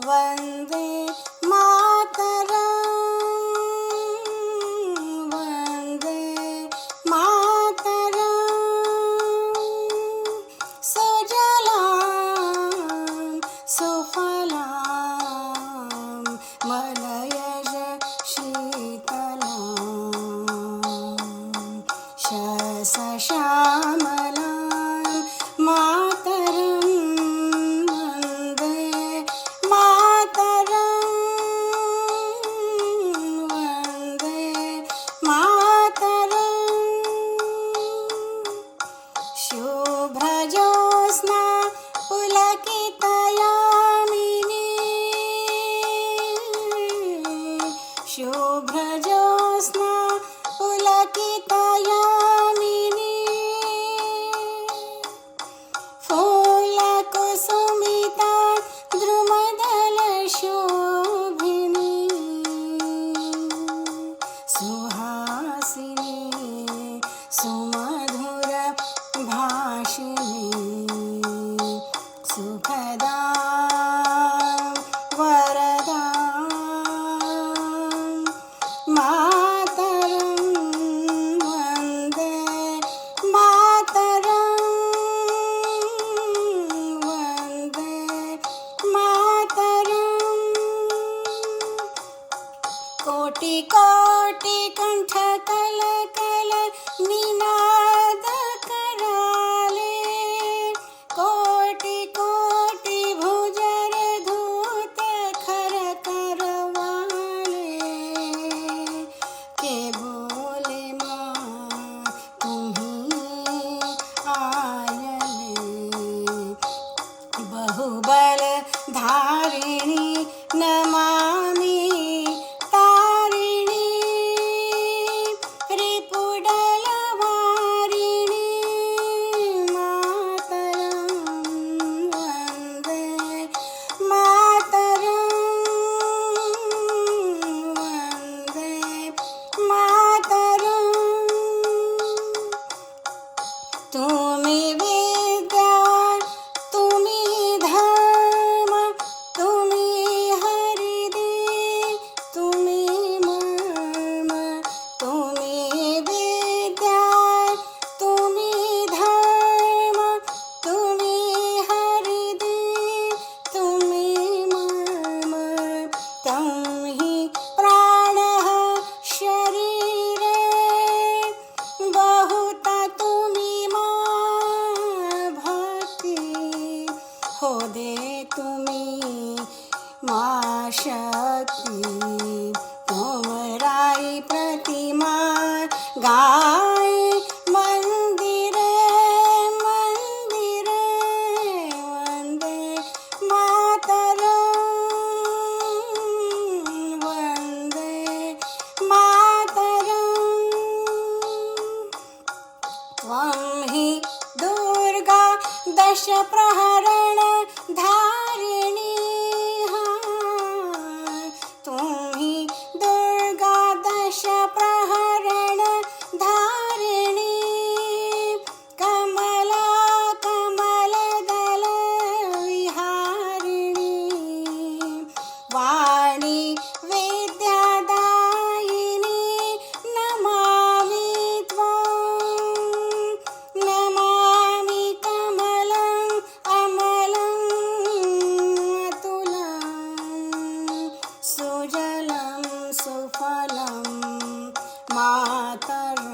वन्दे मातरम् वन्दे मातरम् सुजलां सुफलां मलयज शीतलां शसश्यामलां मातरं वन्दे मातरं वन्दे मातरं शुभ्रजोत्स्ना पुलकितयामिनी शुभ्रजोत्स्ना पुलकितयामिनी फूलकुसुमिता द्रुमदलशोभिनी सुहासिनी सुमधुरभाषिणी सुखदा वरदा मातरं वन्दे मातरं वन्दे मातरं कोटि कोटि कंठ कल कल निनाद कराले कोटि कोटि भुजर धूत खर करवाले के बोले माँ तुम्हीं आयले बहुबल धारिणी नमामि तारिणी रिपुडलवारिणी मातरं वन्दे मातरं वन्दे मातरं तुम्ही विद्या तुम्ही धर्म तुम्ही हरिदे तुम्ही मर्म तुम्ही विद्या तुम्ही धर्म तुम्ही हरिदे तुम्ही मर्म तुम्ही प्राणः शरीरे बहुता तुम्ही मां भक्ती हो दे तुम्ही मां शक्ती तुमराई प्रतिमा गाय मंदिरे मंदिरे वन्दे मातरं वन्दे मातरं त्वं हि दुर्गा दश प्रहरण धारिणी त्वं हि दुर्गा दश प्रहरण धारिणी कमला कमलदल विहारिणी वाणी विद्यादायिनी नमामि त्वं नमामि कमलम् अमलम् अतुलं सुजलं सुफलं मातरं